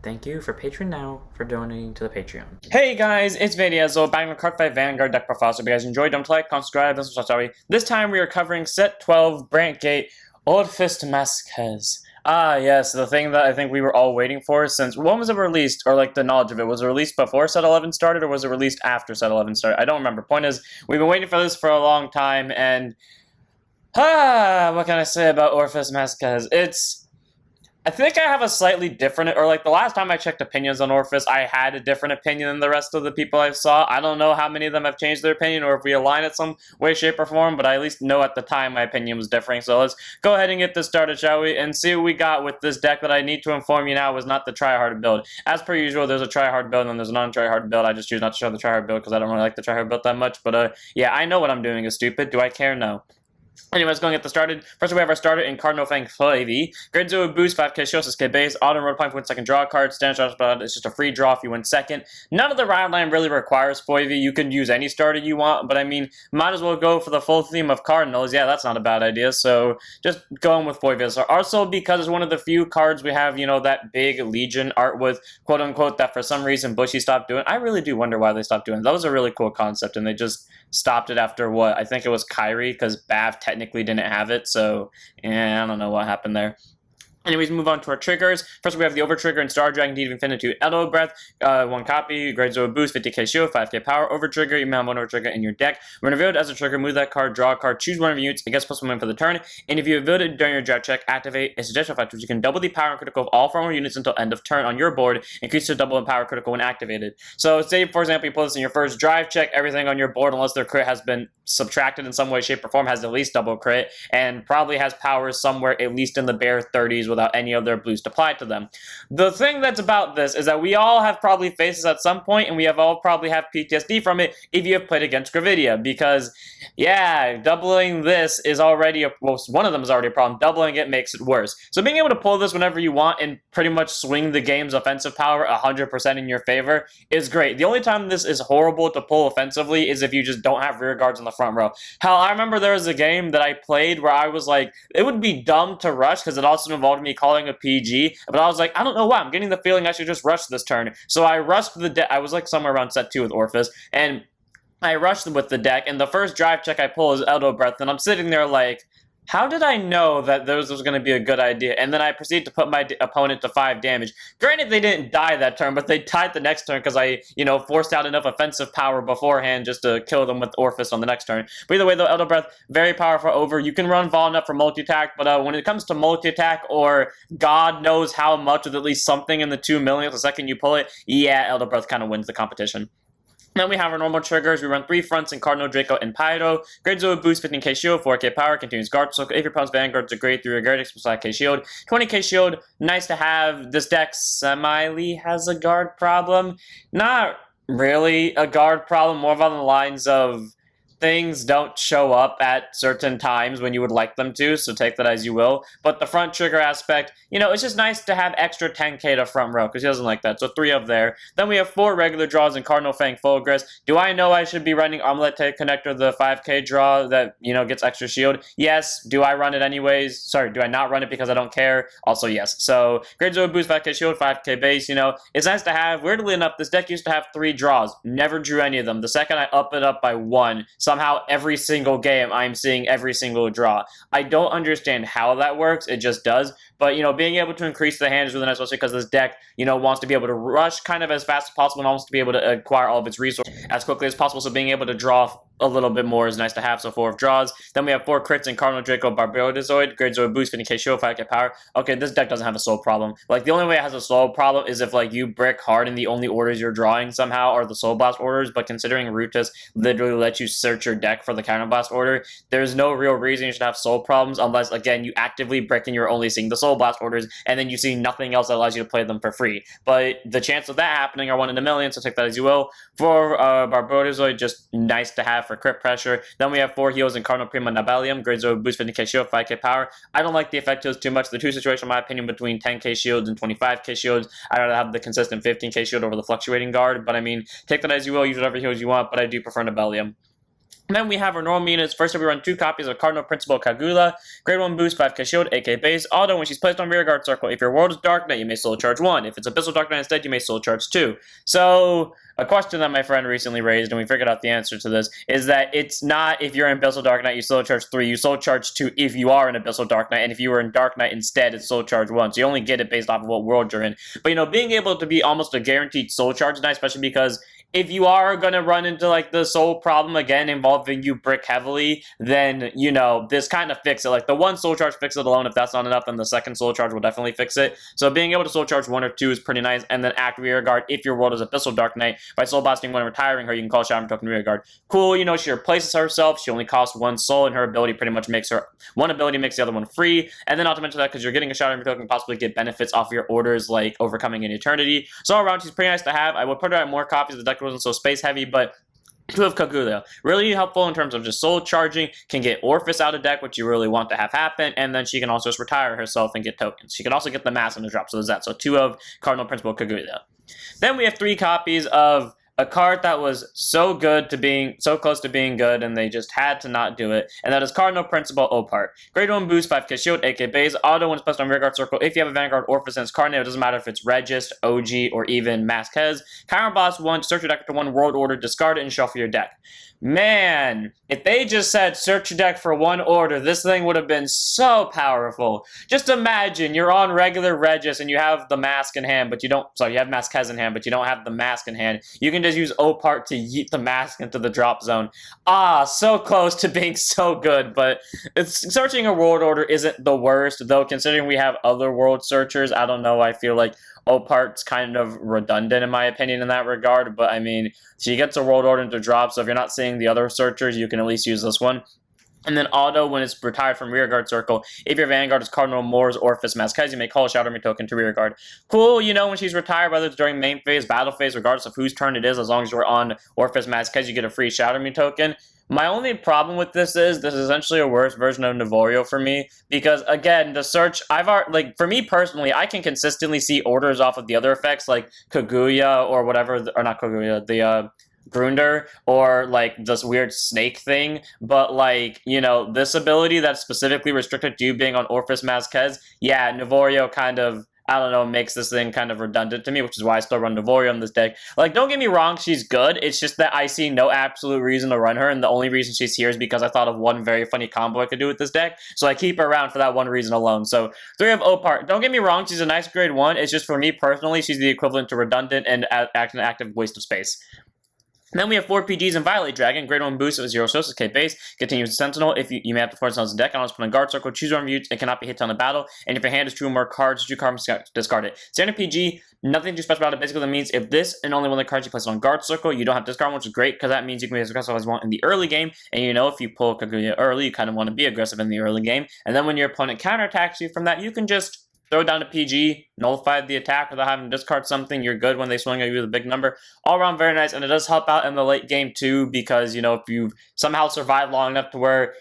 Thank you for Patreon now for donating to the Patreon. Hey guys, it's Vadiazo, back with Card 5 Vanguard deck profile. So if you guys enjoyed, don't like, subscribe, and sorry. This time we are covering set 12, Brandt Gate, Orfist Masques. Ah, yes, the thing that I think we were all waiting for since, when was it released, or like the knowledge of it? Was it released before set 11 started, or was it released after set 11 started? I don't remember. Point is, we've been waiting for this for a long time, and, what can I say about Orfist Masques? I think I have a slightly different, or like the last time I checked opinions on Orfist, I had a different opinion than the rest of the people I saw. I don't know how many of them have changed their opinion or if we align in some way, shape, or form, but I at least know at the time my opinion was differing. So let's go ahead and get this started, shall we? And see what we got with this deck that I need to inform you now was not the tryhard build. As per usual, there's a tryhard build and there's a non-tryhard build. I just choose not to show the tryhard build because I don't really like the tryhard build that much. But yeah, I know what I'm doing is stupid. Do I care? No. Anyways, going to get this started. First, we have our starter in Cardinal Fang Flavy. Grade 0 boost, 5k show, 6k base. Auto road point, win second draw card. Standard shot, it's just a free draw if you win second. None of the round line really requires Flavy. You can use any starter you want, but I mean, might as well go for the full theme of Cardinals. Yeah, that's not a bad idea. So just going with Flavy. So also, because it's one of the few cards we have, you know, that big Legion art with, quote unquote, that for some reason Bushy stopped doing. I really do wonder why they stopped doing it. That was a really cool concept, and they just stopped it after what? I think it was Kyrie, because Bav technically didn't have it, so yeah, I don't know what happened there. Anyways, move on to our triggers. First, we have the Over Trigger and Star Dragon Deed of Infinitude Elbow Breath. One copy, grade 0 boost, 50k shield, 5k power. Over Trigger, you may have one Over Trigger in your deck. When revealed as a trigger, move that card, draw a card, choose one of your units, it gets +1 for the turn. And if you revealed it during your draft check, activate a suggestion effect, which you can double the power and critical of all former units until end of turn on your board, increase to double in power critical when activated. So, say, for example, you pull this in your first drive check, everything on your board, unless their crit has been subtracted in some way, shape, or form, has at least double crit, and probably has powers somewhere at least in the bare 30s without any of their boosts applied to them. The thing that's about this is that we all have probably faced this at some point, and we have all probably have PTSD from it if you have played against Gravidia, because, yeah, doubling this is already, well, one of them is already a problem. Doubling it makes it worse. So being able to pull this whenever you want and pretty much swing the game's offensive power 100% in your favor is great. The only time this is horrible to pull offensively is if you just don't have rear guards in the front row. Hell, I remember there was a game that I played where I was like, it would be dumb to rush because it also involved me calling a PG, but I was like, I don't know why, I'm getting the feeling I should just rush this turn. So I rushed the deck. I was like somewhere around set 2 with Orfist, and I rushed with the deck, and the first drive check I pull is Elbow Breath, and I'm sitting there like, how did I know that this was going to be a good idea? And then I proceed to put my opponent to 5 damage. Granted, they didn't die that turn, but they died the next turn because I, you know, forced out enough offensive power beforehand just to kill them with Orfist on the next turn. But either way, though, Elder Breath, very powerful over. You can run Vaughn up for multi-attack, but when it comes to multi-attack or God knows how much with at least something in the 2 million the second you pull it, yeah, Elder Breath kind of wins the competition. Then we have our normal triggers. We run 3 fronts in Cardinal, Draco, and Pyro. Grade 0 boost, 15k shield, 4k power, continues guard. So if your opponent's Vanguard's a grade 3 or grade 5k shield. 20k shield, nice to have. This deck semi has a guard problem. Not really a guard problem, more on the lines of things don't show up at certain times when you would like them to, so take that as you will. But the front trigger aspect, you know, it's just nice to have extra 10k to front row, because he doesn't like that. So 3 up there. Then we have 4 regular draws in Cardinal Fang Fulgris. Do I know I should be running Omelette Connector, the 5k draw that, you know, gets extra shield? Yes. Do I run it anyways? Sorry, do I not run it because I don't care? Also, yes. So, grade 0 boost, 5k shield, 5k base, you know, it's nice to have. Weirdly enough, this deck used to have 3 draws. Never drew any of them. The second I up it up by 1, somehow every single game I'm seeing every single draw. I don't understand how that works. It just does. But, you know, being able to increase the hand is really nice, especially because this deck, you know, wants to be able to rush kind of as fast as possible and wants to be able to acquire all of its resources as quickly as possible. So being able to draw a little bit more is nice to have. So 4 of draws. Then we have 4 crits in Cardinal Draco Barbarozoid. Grade 0 boost, 50k shield, 5k power. Okay, this deck doesn't have a soul problem. Like, the only way it has a soul problem is if, like, you brick hard and the only orders you're drawing somehow are the Soul Blast orders. But considering Rutus literally lets you search your deck for the Counter Blast order, there's no real reason you should have soul problems unless, again, you actively brick and you're only seeing the Soul Blast orders and then you see nothing else that allows you to play them for free. But the chance of that happening are 1 in a million, so take that as you will. For Barbarozoid, just nice to have for crit pressure. Then we have 4 heals in Cardinal Prima Nabalium. Grade 0 boost, 50k shield, 5k power. I don't like the effect heals too much. The 2 situation, in my opinion, between 10k shields and 25k shields, I'd rather have the consistent 15k shield over the fluctuating guard. But I mean, take that as you will. Use whatever heals you want, but I do prefer Nabalium. And then we have our normal units. First, we run 2 copies of Cardinal Principal Kagula. Grade 1 boost, 5k shield, 8k base. Auto, when she's placed on rearguard circle, if your world is Dark Knight, you may solo charge 1. If it's Abyssal Dark Knight instead, you may solo charge 2. So, a question that my friend recently raised, and we figured out the answer to this, is that it's not if you're in Abyssal Dark Knight, you solo charge 3. You solo charge 2 if you are in Abyssal Dark Knight, and if you were in Dark Knight instead, it's solo charge 1. So you only get it based off of what world you're in. But, being able to be almost a guaranteed solo charge is nice, especially because if you are going to run into, the soul problem again involving you brick heavily, then, this kind of fixes it. Like, the one soul charge fixes it alone. If that's not enough, then the second soul charge will definitely fix it. So being able to soul charge 1 or 2 is pretty nice, and then act rearguard if your world is Abyssal Dark Knight. By soul blasting 1 and retiring her, you can call Shadow Token rearguard. Cool, she replaces herself. She only costs 1 soul, and her ability pretty much makes her... one ability makes the other one free. And then not to mention that, because you're getting a Shadow Token, possibly get benefits off of your orders, like Overcoming an Eternity. So all around, she's pretty nice to have. I would put her at more copies if the deck wasn't so space heavy, but 2 of Kaguya. Really helpful in terms of just soul charging, can get Orfist out of deck, which you really want to have happen, and then she can also just retire herself and get tokens. She can also get the mass in the drop, so there's that. So 2 of Cardinal Principal Kaguya. Then we have 3 copies of a card that was so close to being good, and they just had to not do it, and that is Cardinal Principal Opart. Grade 1 boost, 5k shield, 8k base. Auto when it's placed on rearguard circle. If you have a Vanguard Orfist and it's Cardinal, it doesn't matter if it's Regis, OG, or even Masques. Counter Boss 1, search your deck for 1 World Order, discard it, and shuffle your deck. Man, if they just said search your deck for 1 order, this thing would have been so powerful. Just imagine you're on regular Regis and you have the mask in hand, but you don't... Sorry, you have Masques in hand, but you don't have the mask in hand. You can just use Opart to yeet the mask into the drop zone. So close to being so good, but searching a world order isn't the worst, though considering we have other world searchers, I don't know, I feel like Opart's kind of redundant in my opinion in that regard, but I mean, she gets a world order into drop, so if you're not seeing the other searchers, you can at least use this one. And then auto, when it's retired from rearguard circle, if your Vanguard is Cardinal, Moors, Orfist, Masques, you may call a Shadow Army token to rearguard. Cool, when she's retired, whether it's during main phase, battle phase, regardless of whose turn it is, as long as you're on Orfist, Masques, you get a free Shadow Army token. My only problem with this is essentially a worse version of Navorio for me, because again, the search, for me personally, I can consistently see orders off of the other effects, like Kaguya or whatever, or not Kaguya, the, Brunder, or this weird snake thing, but this ability that's specifically restricted to you being on Orfist Masques, yeah, Navorio kind of, I don't know, makes this thing kind of redundant to me, which is why I still run Navorio on this deck. Don't get me wrong, she's good, it's just that I see no absolute reason to run her, and the only reason she's here is because I thought of one very funny combo I could do with this deck, so I keep her around for that one reason alone. So, 3 of Opart. Don't get me wrong, she's a nice grade 1, it's just for me personally, she's the equivalent to redundant and an active waste of space. Then we have 4 PGs and Violate Dragon. Grade 1 boost of 0 sources, K base. Continues Sentinel. If you may have to force on the deck, I'll just put on guard circle, choose one of you, it cannot be hit on the battle. And if your hand is 2 or more cards, 2 cards, discard it. Standard PG, nothing too special about it. Basically, that means if this and only one of the cards you place on guard circle, you don't have discard, which is great, because that means you can be as aggressive as you want in the early game. And if you pull Kaguya early, you kind of want to be aggressive in the early game. And then when your opponent counterattacks you from that, you can just throw down a PG, nullify the attack without having to discard something. You're good when they swing at you with a big number. All around very nice, and it does help out in the late game too, because, if you somehow survive long enough to where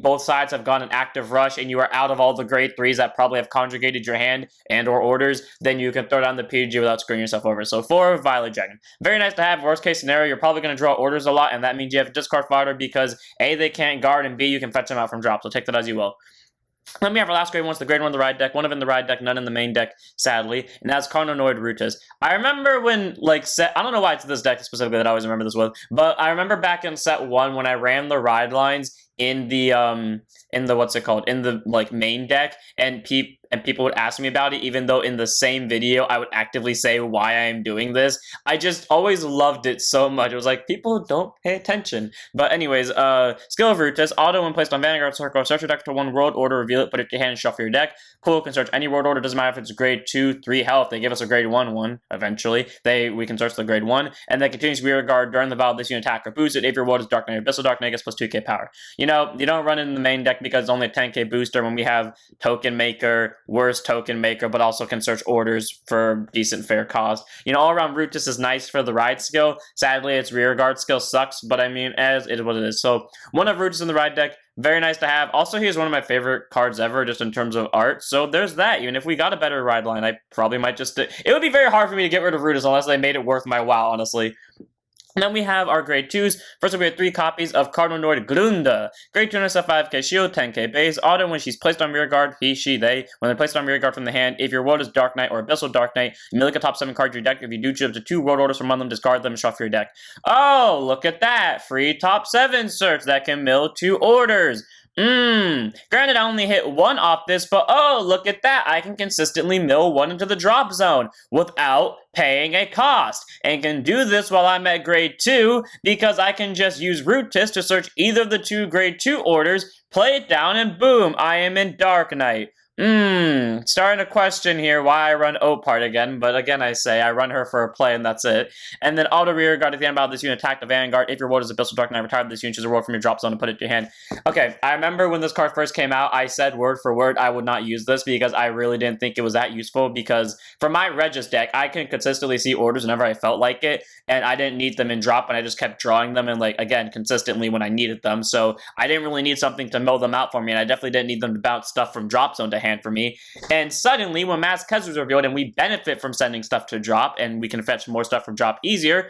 both sides have gone an active rush and you are out of all the grade 3s that probably have conjugated your hand and or orders, then you can throw down the PG without screwing yourself over. So 4 Violet Dragon. Very nice to have. Worst case scenario, you're probably going to draw orders a lot, and that means you have to discard fodder because A, they can't guard, and B, you can fetch them out from drop. So take that as you will. Then we have our last grade 1, the grade 1 in the ride deck, 1 of in the ride deck, none in the main deck, sadly, and that's Carnonoid Rutus. I remember when, I don't know why it's this deck specifically that I always remember this with, but I remember back in set 1 when I ran the ride lines in the main deck, and people would ask me about it, even though in the same video I would actively say why I am doing this. I just always loved it so much. It was like, people don't pay attention. But anyways, skill of Rutus, auto when placed on Vanguard Circle, search your deck for 1 world order, reveal it, put it to your hand, and shuffle your deck. Cool, can search any world order, doesn't matter if it's grade 2, 3 health, they give us a grade 1 one, eventually. We can search the grade 1, and then continues rearguard during the battle, this unit attack or boost it. If your world is Dark Knight or Abyssal Dark Knight, gets plus 2k power. You don't run it in the main deck because it's only a 10k booster when we have Token Maker, worst Token Maker, but also can search orders for decent fair cost. All around Rutus is nice for the ride skill. Sadly, its rearguard skill sucks, but I mean, as it is what it is. So 1 of Rutus in the ride deck, very nice to have. Also, he is one of my favorite cards ever, just in terms of art. So there's that. Even if we got a better ride line, I probably might just... It would be very hard for me to get rid of Rutus unless they made it worth my while, honestly. And then we have our grade 2s. First up, we have 3 copies of Cardinal Nord Grunda. Grade 2 units have 5k shield, 10k base. Auto, when she's placed on rear guard, he, she, they. When they're placed on rear guard from the hand, if your world is Dark Knight or Abyssal Dark Knight, you may look at top 7 cards of your deck. If you do, choose up to 2 world orders from among them, discard them, and shuffle your deck. Oh, look at that. Free top 7 search that can mill 2 orders. Granted, I only hit 1 off this, but oh, look at that. I can consistently mill 1 into the drop zone without paying a cost, and can do this while I'm at grade 2 because I can just use Rootis to search either of the 2 grade 2 orders, play it down, and boom, I am in Dark Knight. Starting to question here why I run Opart again, but again I say I run her for a play and that's it. And then auto rear guard at the end of this unit, attack the Vanguard. If your world is Abyssal Dark Knight, retire this unit, choose a world from your drop zone and put it to your hand. Okay, I remember when this card first came out, I said word for word I would not use this because I really didn't think it was that useful, because for my Regis deck, I can consistently see orders whenever I felt like it, and I didn't need them in drop, and I just kept drawing them, and like, again, consistently when I needed them, so I didn't really need something to mill them out for me, and I definitely didn't need them to bounce stuff from drop zone to hand for me. And suddenly, when Masques was revealed and we benefit from sending stuff to drop, and we can fetch more stuff from drop easier,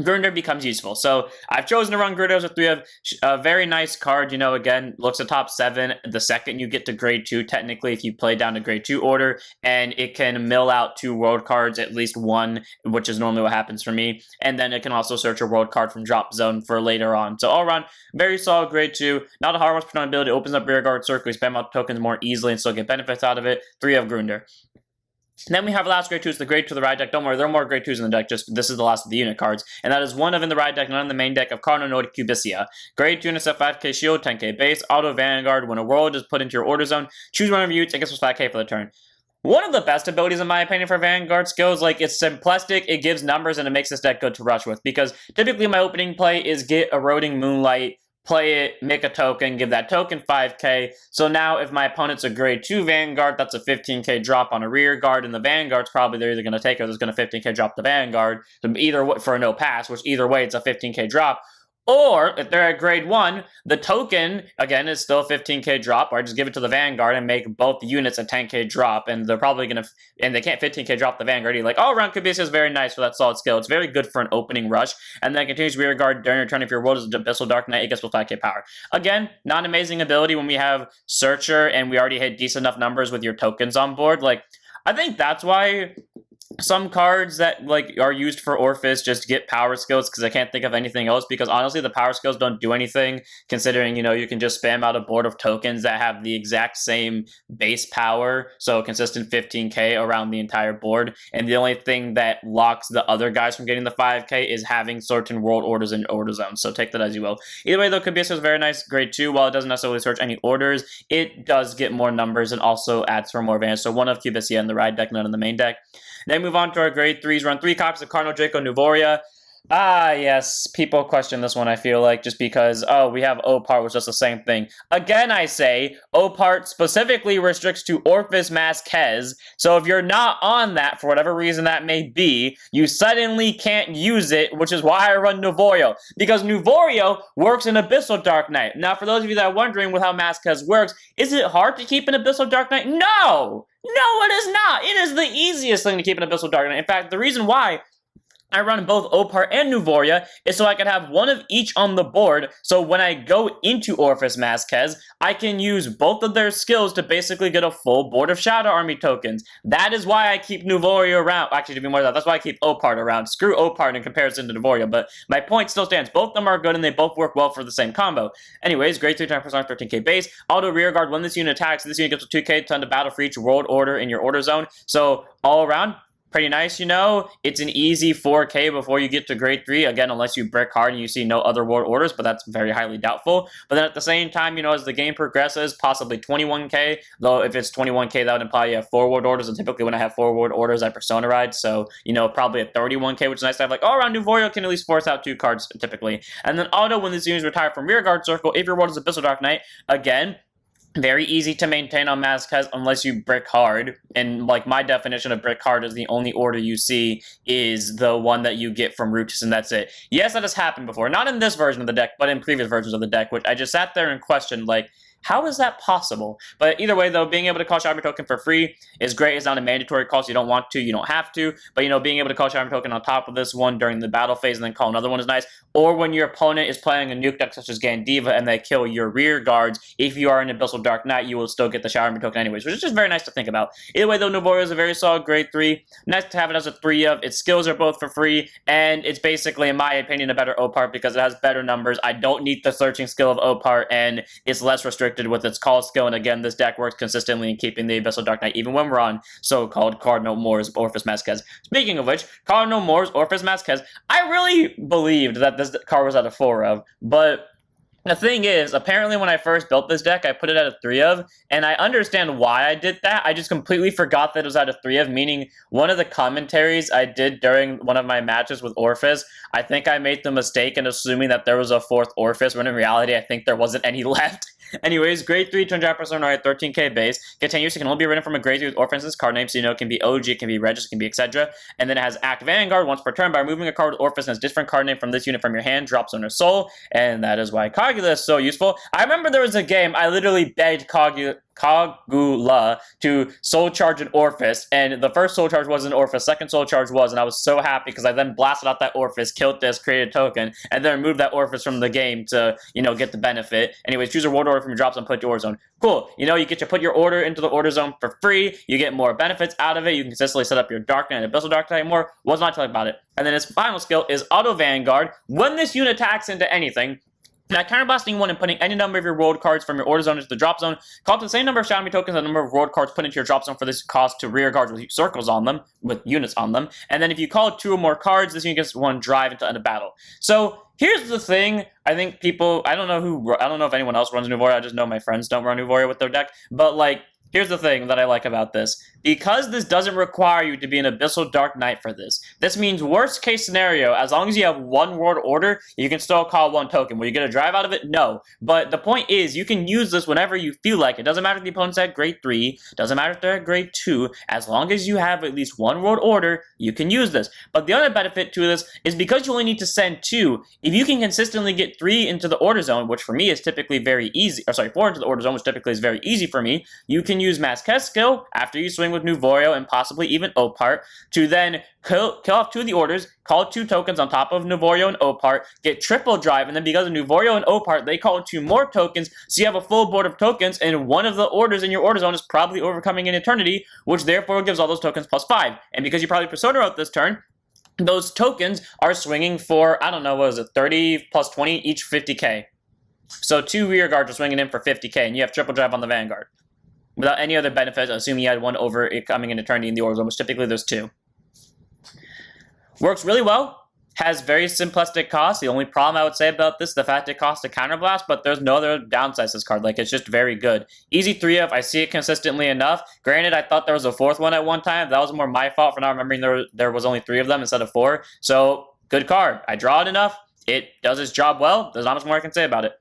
Grinder becomes useful. So I've chosen to run Grinder with 3 of a very nice card, you know, again, looks at top 7. The second you get to grade 2, technically, if you play down to grade 2 order, and it can mill out 2 world cards, at least 1, which is normally what happens for me. And then it can also search a world card from drop zone for later on. So all around, very solid grade 2. Not a hard one to ability. Opens up rear guard circle. You spam out tokens more easily and still get benefits out of it. 3 of Grinder. And then we have the last grade 2s, the grade 2 of the ride deck. Don't worry, there are more grade 2s in the deck, just this is the last of the unit cards. And that is 1 of in the ride deck, none in the main deck of Cardinal Nord Cubicia. Grade 2 units have 5k shield, 10k base, auto Vanguard. When a world is put into your order zone, choose one of your units and gets 5k for the turn. One of the best abilities, in my opinion, for Vanguard skills, like, it's simplistic, it gives numbers, and it makes this deck good to rush with. Because typically my opening play is get Eroding Moonlight, play it, make a token, give that token 5k. So now if my opponent's a grade 2 Vanguard, that's a 15k drop on a rear guard, and the Vanguard's probably they're either going to take or there's going to 15k drop the Vanguard. So either for a no pass, which either way it's a 15k drop. Or, if they're at grade 1, the token, again, is still a 15k drop, or I just give it to the Vanguard and make both units a 10k drop, and they're probably going to, and they can't 15k drop the Vanguard. You're like, oh, round Cabicia is very nice for that solid skill. It's very good for an opening rush, and then continues rear guard during your turn. If your world is Abyssal Dark Knight, it gets with 5k power. Again, not an amazing ability when we have Searcher, and we already hit decent enough numbers with your tokens on board. Like, I think that's why some cards that like are used for Orfist just get power skills, because I can't think of anything else, because honestly the power skills don't do anything, considering, you know, you can just spam out a board of tokens that have the exact same base power, so consistent 15k around the entire board, and the only thing that locks the other guys from getting the 5k is having certain world orders in order zones, so take that as you will. Either way though, Cabicia is very nice, grade 2. While it doesn't necessarily search any orders, it does get more numbers and also adds for more advantage, so 1 of Cabicia in the ride deck, none in the main deck. Then move on to our grade 3s. Run 3 copies of Cardinal Draco Nuvoria. Ah, yes. People question this one, I feel like, just because, oh, we have Opart, which is the same thing. Again, I say, Opart specifically restricts to Orfist Masques, so if you're not on that, for whatever reason that may be, you suddenly can't use it, which is why I run Nuvorio. Because Nuvorio works in Abyssal Dark Knight. Now, for those of you that are wondering with how Masques works, is it hard to keep an Abyssal Dark Knight? No! No, it is not! It is the easiest thing to keep an Abyssal Dark Knight. In fact, the reason why I run both Opart and Nuvoria is so I can have one of each on the board, so when I go into Orfist Masques, I can use both of their skills to basically get a full board of Shadow Army tokens. That is why I keep Nuvoria around. Actually, to be more than that, that's why I keep Opart around. Screw Opart in comparison to Nuvoria, but my point still stands. Both of them are good and they both work well for the same combo. Anyways, grade 3 time for 13k base. Auto rear guard, when this unit attacks, this unit gets a 2k ton to battle for each world order in your order zone. So all around, pretty nice, you know. It's an easy 4k before you get to grade 3, again, unless you brick hard and you see no other world orders, but that's very highly doubtful. But then at the same time, you know, as the game progresses, possibly 21k, though if it's 21k, that would imply you have 4 world orders, and typically when I have 4 world orders, I persona ride, so, you know, probably at 31k, which is nice to have, like, all around Nuvorio can at least force out 2 cards, typically. And then auto, when this unit is retired from rear guard circle, if your world is Abyssal Dark Knight, again, very easy to maintain on Masques unless you brick hard, and like my definition of brick hard is the only order you see is the one that you get from Rootis, and that's it. Yes, that has happened before, not in this version of the deck, but in previous versions of the deck, which I just sat there and questioned, like, How is that possible? But either way, though, being able to call Shadow Token for free is great. It's not a mandatory call, so you don't want to, you don't have to. But, you know, being able to call Shadow Token on top of this one during the battle phase and then call another one is nice. Or when your opponent is playing a nuke deck such as Gandiva and they kill your rear guards, if you are an Abyssal Dark Knight, you will still get the Shadow Token anyways, which is just very nice to think about. Either way, though, Novorio is a very solid grade 3. Nice to have it as a 3 of. Its skills are both for free, and it's basically, in my opinion, a better Opart because it has better numbers. I don't need the searching skill of Opart, and it's less restricted with its call skill. And again, this deck works consistently in keeping the Abyssal Dark Knight, even when we're on so-called Cardinal Moors, Orfist, Masques. Speaking of which, Cardinal Moors, Orfist, Masques, I really believed that this card was at a 4 of, but the thing is, apparently when I first built this deck, I put it at a 3 of, and I understand why I did that. I just completely forgot that it was at a 3 of, meaning one of the commentaries I did during one of my matches with Orfist, I think I made the mistake in assuming that there was a 4th Orfist, when in reality I think there wasn't any left. Anyways, grade 3, 200% right, 13k base. Continues, it can only be written from a grade 3 with Orfist's card name, so you know it can be OG, it can be Regis, it can be etc. And then it has Act Vanguard once per turn. By removing a card with Orfist and its different card name from this unit from your hand, drops on her soul, and that is why Kagula is so useful. I remember there was a game, I literally begged Kagula to soul charge an Orfist, and the first soul charge wasn't Orfist, second soul charge was, and I was so happy because I then blasted out that Orfist, killed this, created a token, and then removed that Orfist from the game to, you know, get the benefit. Anyways, choose a reward order from your drops and put it to order zone. Cool. You know, you get to put your order into the order zone for free, you get more benefits out of it, you can consistently set up your Dark Knight and Abyssal Dark Knight more. Was not telling about it. And then its final skill is Auto Vanguard. When this unit attacks into anything, now, counterblasting one and putting any number of your rolled cards from your order zone into the drop zone, call up the same number of Shadow tokens and the number of rolled cards put into your drop zone for this cost to rear guards with circles on them, with units on them. And then if you call 2 or more cards, this unit gets 1 drive into end of battle. So here's the thing. I think people, I don't know if anyone else runs Nuvoria. I just know my friends don't run Nuvoria with their deck. But like, here's the thing that I like about this. Because this doesn't require you to be an Abyssal Dark Knight for this. This means worst case scenario, as long as you have 1 world order, you can still call 1 token. Will you get a drive out of it? No. But the point is, you can use this whenever you feel like it. Doesn't matter if the opponent's at grade 3, doesn't matter if they're at grade 2, as long as you have at least 1 world order, you can use this. But the other benefit to this is because you only need to send 2, if you can consistently get 3 into the order zone, which for me is typically very easy, 4 into the order zone, which typically is very easy for me, you can use Masques skill after you swing with Nuvorio and possibly even Opart to then kill off 2 of the orders, call 2 tokens on top of Nuvorio and Opart, get triple drive, and then because of Nuvorio and Opart, they call 2 more tokens, so you have a full board of tokens, and one of the orders in your order zone is probably overcoming an eternity, which therefore gives all those tokens +5. And because you probably Persona out this turn, those tokens are swinging for, I don't know, what is it, 30 plus 20, each 50k. So 2 rear guards are swinging in for 50k, and you have triple drive on the Vanguard. Without any other benefits, assuming you had 1 over it coming in eternity in the order zone, which typically there's 2. Works really well. Has very simplistic costs. The only problem I would say about this is the fact it costs a counterblast, but there's no other downsides to this card. Like, it's just very good. Easy 3 of, I see it consistently enough. Granted, I thought there was a 4th one at one time. That was more my fault for not remembering there was only 3 of them instead of 4. So, good card. I draw it enough. It does its job well. There's not much more I can say about it.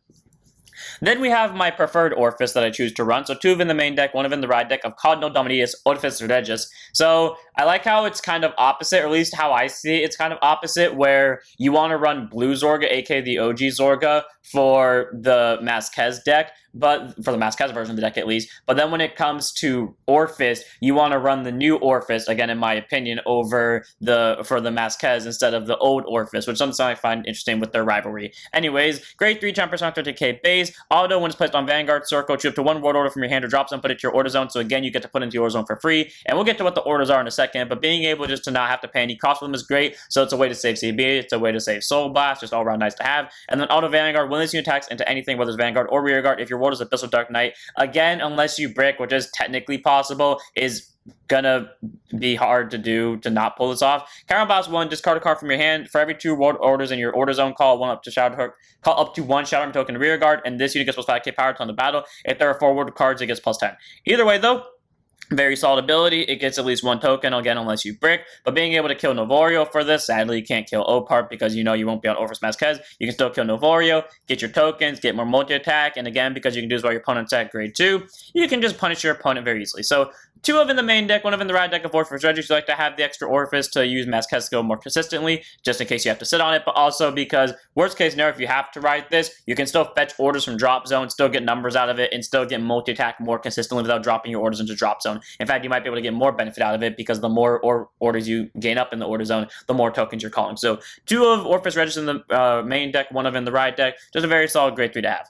Then we have my preferred Orfist that I choose to run. So 2 of in the main deck, 1 of in the ride deck of Cardinal Dominius, Orfist Regis. So I like how it's kind of opposite, or at least how I see it, it's kind of opposite, where you want to run Blue Zorga, aka the OG Zorga, for the Masques deck, but for the Masques version of the deck at least. But then when it comes to Orfist, you want to run the new Orfist, again in my opinion, for the Masques instead of the old Orfist, which is something I find interesting with their rivalry. Anyways, grade 3, 10% 30k base. Auto, when it's placed on Vanguard Circle, choose up to 1 world order from your hand or drop zone, put it to your order zone. So again, you get to put into your order zone for free. And we'll get to what the orders are in a second, but being able just to not have to pay any cost for them is great. So it's a way to save CB, it's a way to save Soul Blast, just all around nice to have. And then Auto Vanguard, when this unit attacks into anything, whether it's Vanguard or Rear Guard, if your world is Abyssal Dark Knight, again, unless you brick, which is technically possible, is gonna be hard to do to not pull this off. Counterblast 1, discard a card from your hand. For every 2 world orders in your order zone, call 1 up to call up to 1 Shadow token rear guard, and this unit gets +5k power to the battle. If there are 4 world cards, it gets +10. Either way though, very solid ability. It gets at least 1 token, again, unless you brick. But being able to kill Novorio for this, sadly, you can't kill Opart because you know you won't be on Orfist Masques. You can still kill Novorio, get your tokens, get more multi-attack, and again, because you can do this while your opponent's at grade 2, you can just punish your opponent very easily. So 2 of in the main deck, 1 of in the right deck of Orfist Regis. You like to have the extra Orfist to use Masques skill more consistently, just in case you have to sit on it, but also because, worst case scenario, if you have to write this, you can still fetch orders from drop zone, still get numbers out of it, and still get multi-attack more consistently without dropping your orders into drop zone. In fact, you might be able to get more benefit out of it because the more orders you gain up in the order zone, the more tokens you're calling. So 2 of Orfist Regis in the main deck, 1 of in the right deck, just a very solid grade 3 to have.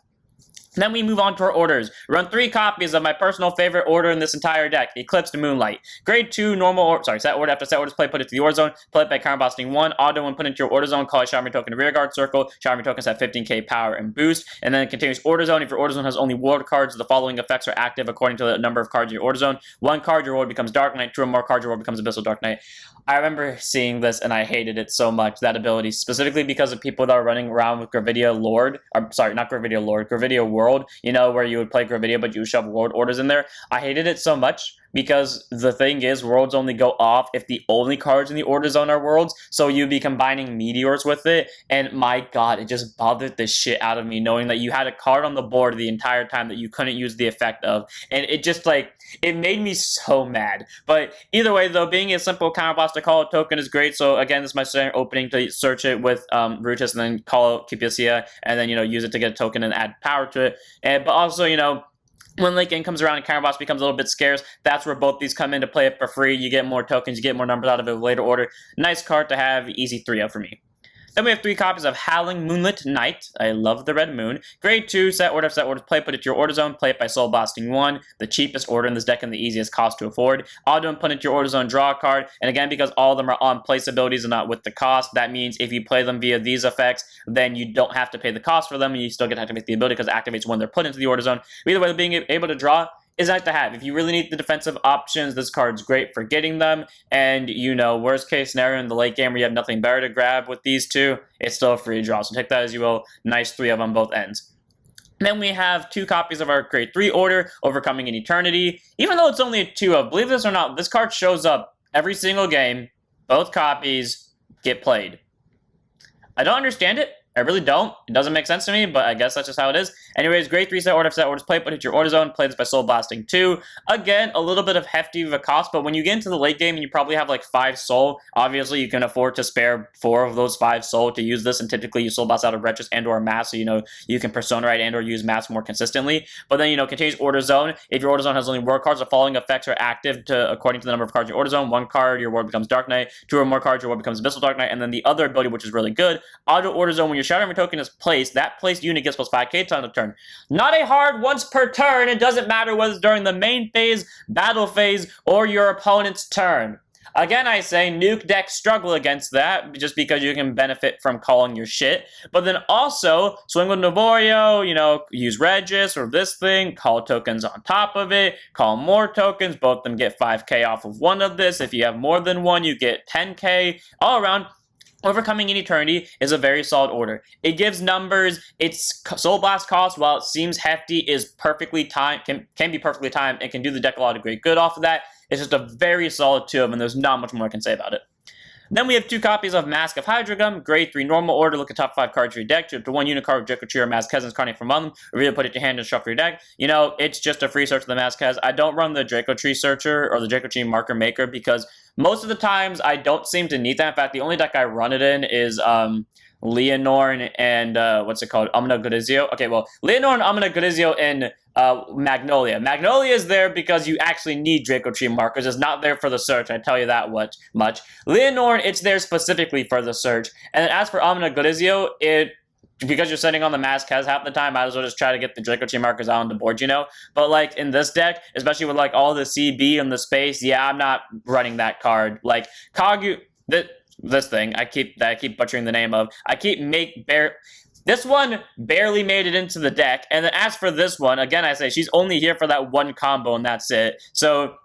Then we move on to our orders. Run 3 copies of my personal favorite order in this entire deck, Eclipse to Moonlight. Grade 2, set order. After set orders play, put it to the order zone. Play it by counterblasting 1. Auto when put into your order zone, call a Shaman token to rearguard circle. Shaman tokens have 15k power and boost. And then continuous order zone. If your order zone has only ward cards, the following effects are active according to the number of cards in your order zone. 1 card, your ward becomes Dark Knight. 2 or more cards, your ward becomes Abyssal Dark Knight. I remember seeing this and I hated it so much, that ability, specifically because of people that are running around with Gravidia Lord, not Gravidia Lord, Gravidia World, you know, where you would play Gravidia but you would shove World orders in there. I hated it so much because the thing is, Worlds only go off if the only cards in the order zone are Worlds, so you'd be combining Meteors with it, and my god, it just bothered the shit out of me knowing that you had a card on the board the entire time that you couldn't use the effect of, and it just, like, it made me so mad. But either way, though, being a simple counterblast to call a token is great, so again, this is my standard opening to search it with Rutus and then call out Kipiasia, and then, you know, use it to get a token and add power to it, but also, you know, when late game comes around and counterblast becomes a little bit scarce, that's where both these come in to play it for free. You get more tokens, you get more numbers out of it with later order. Nice card to have, easy 3 of for me. Then we have 3 copies of Howling Moonlit Night. I love the red moon. Grade 2, set order, play, put it to your order zone, play it by Soul Blasting 1, the cheapest order in this deck and the easiest cost to afford. Auto and put it to your order zone, draw a card, and again, because all of them are on place abilities and not with the cost, that means if you play them via these effects, then you don't have to pay the cost for them, and you still get to activate the ability because it activates when they're put into the order zone. Either way, being able to draw is nice to have. If you really need the defensive options, this card's great for getting them. And, you know, worst case scenario in the late game where you have nothing better to grab with these 2, it's still a free draw. So take that as you will. Nice 3 of on both ends. Then we have 2 copies of our grade 3 order, Overcoming in Eternity. Even though it's only a 2 of, believe this or not, this card shows up every single game. Both copies get played. I don't understand it. I really don't. It doesn't make sense to me, but I guess that's just how it is. Anyways, grade 3 set orders play, put it to your order zone, play this by Soul Blasting 2. Again, a little bit of hefty of a cost, but when you get into the late game and you probably have like 5 soul, obviously you can afford to spare 4 of those 5 soul to use this, and typically you soul blast out of Regis and or Mass, so you know you can Persona Ride and or use Mass more consistently. But then, you know, continues order zone. If your order zone has only ward cards, the following effects are active according to the number of cards in your order zone. 1 card, your ward becomes Dark Knight. 2 or more cards, your ward becomes Abyssal Dark Knight. And then the other ability, which is really good, auto order zone. When your Shadow Armor token is placed, that placed unit gets plus 5k on the turn. Not a hard once per turn. It doesn't matter whether it's during the main phase, battle phase, or your opponent's turn. Again, I say nuke decks struggle against that just because you can benefit from calling your shit. But then also, swing with Novorio, you know, use Regis or this thing, call tokens on top of it, call more tokens, both of them get 5k off of one of this. If you have more than one, you get 10k. All around, Overcoming in Eternity is a very solid order. It gives numbers. Its Soul Blast cost, while it seems hefty, is perfectly timed, can be perfectly timed, and can do the deck a lot of great good off of that. It's just a very solid 2 of them, and there's not much more I can say about it. Then we have 2 copies of Mask of Hydra Gum, grade 3 normal order. Look at top 5 cards of your deck. To 1 unit card with Draco Tree or Masques incarnate from among them. Reveal, put it to your hand and shuffle your deck. You know, it's just a free search of the Masques. I don't run the Draco Tree Searcher or the Draco Tree Marker Maker because most of the times I don't seem to need that. In fact, the only deck I run it in is Leonorn and what's it called? Amina Gorizio. Okay, well, Leonorn, Amina Gorizio, and Magnolia. Magnolia is there because you actually need Draco Tree markers. It's not there for the search, I tell you that much. Leonorn, it's there specifically for the search. And as for Amina Gorizio, because you're sitting on the Masques half the time, might as well just try to get the Draco Tree markers out on the board, you know? But, like, in this deck, especially with, like, all the CB and the space, yeah, I'm not running that card. Like, Kagu... This thing, I keep butchering the name of. This one barely made it into the deck, and then as for this one, again, I say she's only here for that one combo, and that's it. So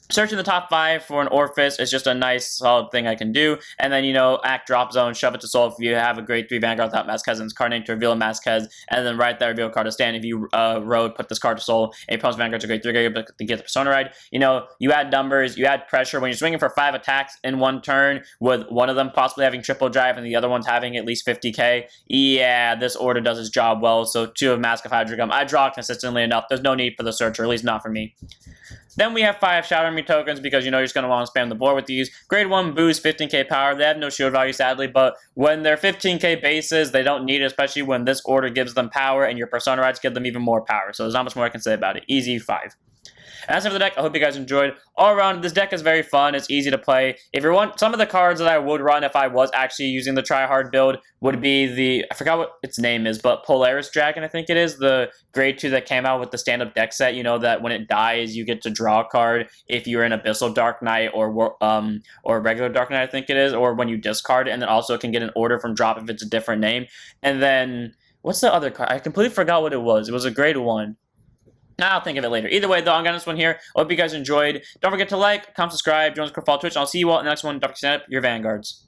searching the top 5 for an Orfist is just a nice, solid thing I can do. And then, you know, act drop zone, shove it to soul if you have a grade 3 Vanguard without Masques and Incarnate to reveal a Masques, and then right there, reveal a card to stand. If you road, put this card to soul, a opponent's Vanguard to grade 3 to get the Persona Ride. You know, you add numbers, you add pressure. When you're swinging for 5 attacks in one turn, with one of them possibly having triple drive and the other one's having at least 50k, yeah, this order does its job well. So 2 of Mask of Hydra Gum. I draw consistently enough. There's no need for the search, or at least not for me. Then we have 5 Shadow Army tokens because you're just going to want to spam the board with these. Grade 1 boost, 15k power. They have no shield value, sadly, but when they're 15k bases, they don't need it, especially when this order gives them power and your Persona rights give them even more power. So there's not much more I can say about it. Easy 5. As for the deck, I hope you guys enjoyed. All around, this deck is very fun. It's easy to play. If you want, some of the cards that I would run if I was actually using the try-hard build would be the, I forgot what its name is, but Polaris Dragon, I think it is, the grade 2 that came out with the stand-up deck set. You know that when it dies, you get to draw a card if you're in Abyssal Dark Knight or regular Dark Knight, I think it is, or when you discard it, and then also it can get an order from drop if it's a different name. And then, what's the other card? I completely forgot what it was. It was a grade 1. I'll think of it later. Either way, though, I'm getting this one here. I hope you guys enjoyed. Don't forget to like, comment, subscribe, join us on Twitch. I'll see you all in the next one. Dr. Stand Up, your Vanguards.